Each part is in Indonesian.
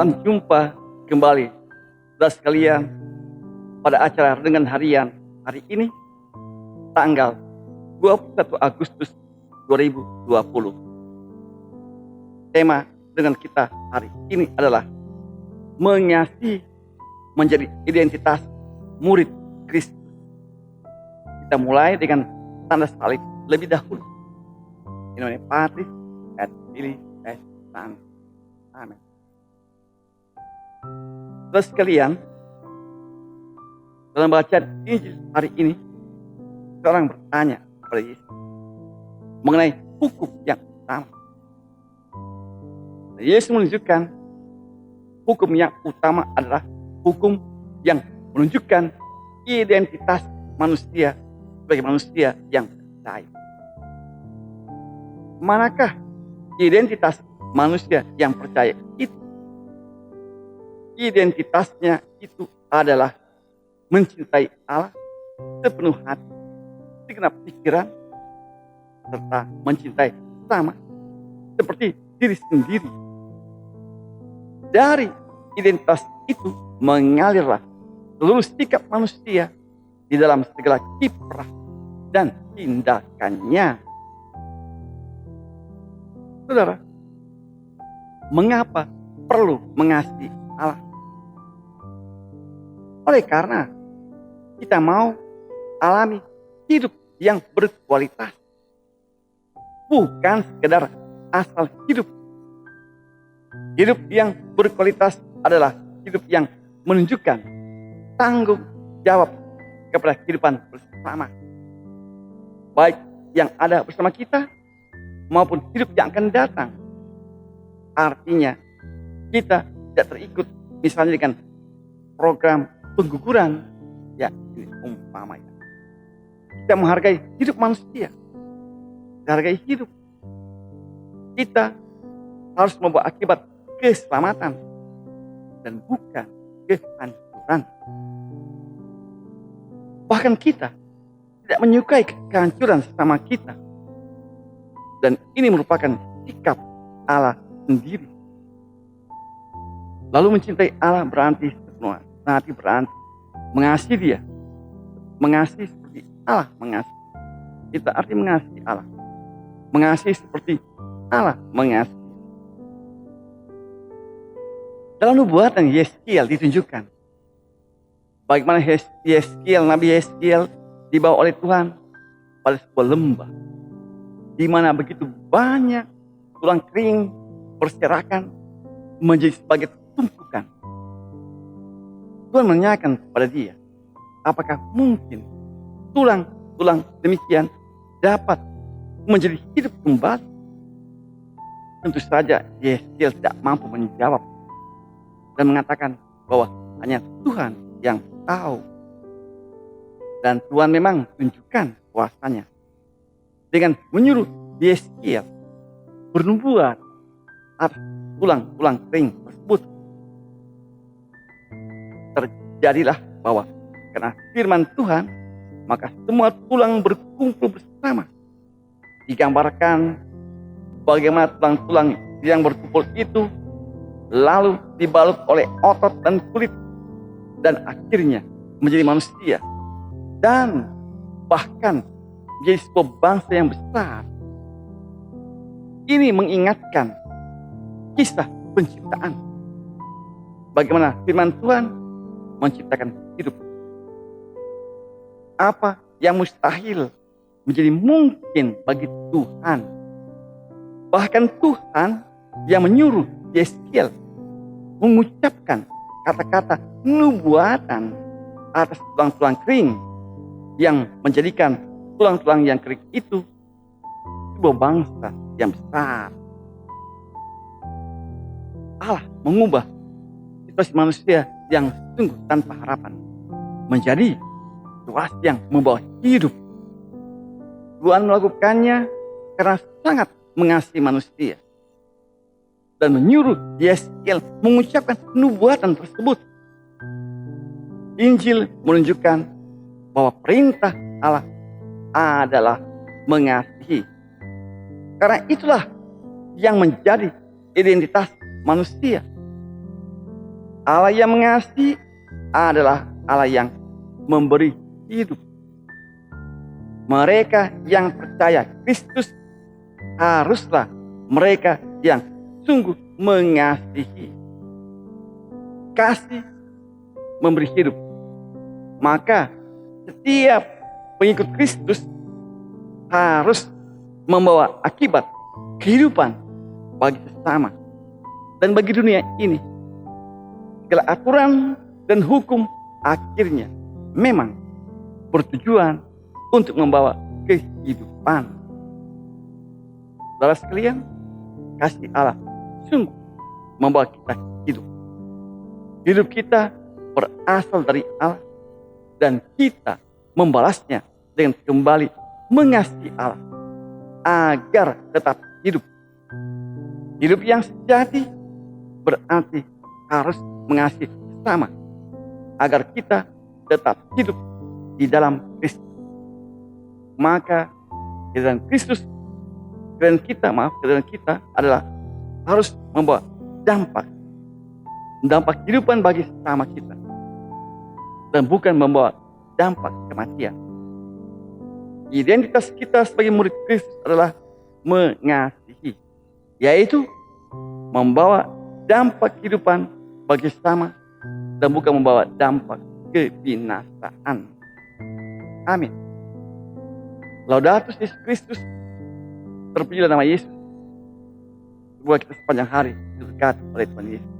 Salam jumpa kembali, saudara sekalian, pada acara Renungan Harian hari ini, tanggal 21 Agustus 2020. Tema dengan kita hari ini adalah mengasihi menjadi identitas murid Kristus. Kita mulai dengan tanda salib lebih dahulu. In nomine Patris et Filii et Sancti. Amin. Saudara sekalian, dalam bacaan Injil hari ini, seorang bertanya kepada Yesus mengenai hukum yang utama. Dan Yesus menunjukkan hukum yang utama adalah hukum yang menunjukkan identitas manusia sebagai manusia yang percaya. Manakah identitas manusia yang percaya itu? Identitasnya itu adalah mencintai Allah sepenuh hati, segenap pikiran, serta mencintai sesama seperti diri sendiri. Dari identitas itu mengalirlah seluruh sikap manusia di dalam segala kiprah dan tindakannya. Saudara, mengapa perlu mengasihi Allah? Oleh karena kita mau alami hidup yang berkualitas, bukan sekedar asal hidup. Hidup yang berkualitas adalah hidup yang menunjukkan tanggung jawab kepada kehidupan bersama, baik yang ada bersama kita maupun hidup yang akan datang. Artinya kita tidak terikut misalnya dengan program pengguguran, ya ini umpamanya. Kita menghargai hidup manusia, menghargai hidup. Kita harus membawa akibat keselamatan dan bukan kehancuran. Bahkan kita tidak menyukai kehancuran sesama kita. Dan ini merupakan sikap Allah sendiri. Lalu mencintai Allah berarti nanti berarti mengasihi Dia. Mengasihi seperti Allah mengasihi. Kita arti mengasihi Allah. Mengasihi seperti Allah mengasihi. Dalam nubuatan Yeskiel ditunjukkan bagaimana Nabi Yeskiel dibawa oleh Tuhan pada sebuah lembah di mana begitu banyak tulang kering berserakan menjadi sebagai tumpukan. Tuhan menanyakan kepada dia, apakah mungkin tulang-tulang demikian dapat menjadi hidup kembali? Tentu saja Yeskiel tidak mampu menjawab dan mengatakan bahwa hanya Tuhan yang tahu. Dan Tuhan memang tunjukkan kuasanya dengan menyuruh Yeskiel bernubuat atas tulang-tulang kering tersebut. Terjadilah bahwa karena firman Tuhan, maka semua tulang berkumpul bersama. Digambarkan bagaimana tulang-tulang yang berkumpul itu lalu dibalut oleh otot dan kulit dan akhirnya menjadi manusia dan bahkan menjadi sebuah bangsa yang besar. Ini mengingatkan kisah penciptaan. Bagaimana firman Tuhan menciptakan hidup. Apa yang mustahil menjadi mungkin bagi Tuhan. Bahkan Tuhan yang menyuruh Yeskiel mengucapkan kata-kata nubuatan atas tulang-tulang kering yang menjadikan tulang-tulang yang kering itu sebuah bangsa yang besar. Allah mengubah situasi manusia yang sungguh tanpa harapan menjadi situasi yang membawa hidup. Tuhan melakukannya karena sangat mengasihi manusia dan menyuruh Yeskiel mengucapkan nubuatan tersebut. Injil menunjukkan bahwa perintah Allah adalah mengasihi. Karena itulah yang menjadi identitas manusia. Allah yang mengasihi adalah Allah yang memberi hidup. Mereka yang percaya Kristus haruslah mereka yang sungguh mengasihi. Kasih memberi hidup. Maka setiap pengikut Kristus harus membawa akibat kehidupan bagi sesama dan bagi dunia ini. Segala aturan dan hukum akhirnya memang bertujuan untuk membawa kehidupan. Saudara sekalian, kasih Allah sungguh membawa kita hidup. Hidup kita berasal dari Allah dan kita membalasnya dengan kembali mengasihi Allah agar tetap hidup. Hidup yang sejati berarti harus mengasihi sesama agar kita tetap hidup di dalam Kristus. Maka kedatangan Kristus, kedatangan kita adalah harus membawa dampak kehidupan bagi sesama kita dan bukan membawa dampak kematian. Identitas kita sebagai murid Kristus adalah mengasihi, yaitu membawa dampak kehidupan bagi sesama dan bukan membawa dampak kebinasaan. Amin. Laudatus Yesus Kristus. Terpujilah nama Yesus. Semoga kita sepanjang hari diberkati oleh Tuhan Yesus.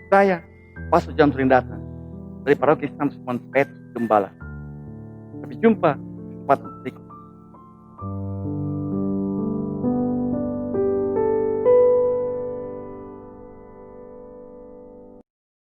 Saya, Pastor John Trindata, dari Paroki Santo Simon Petrus Gembala. Sampai jumpa di kesempatan berikutnya.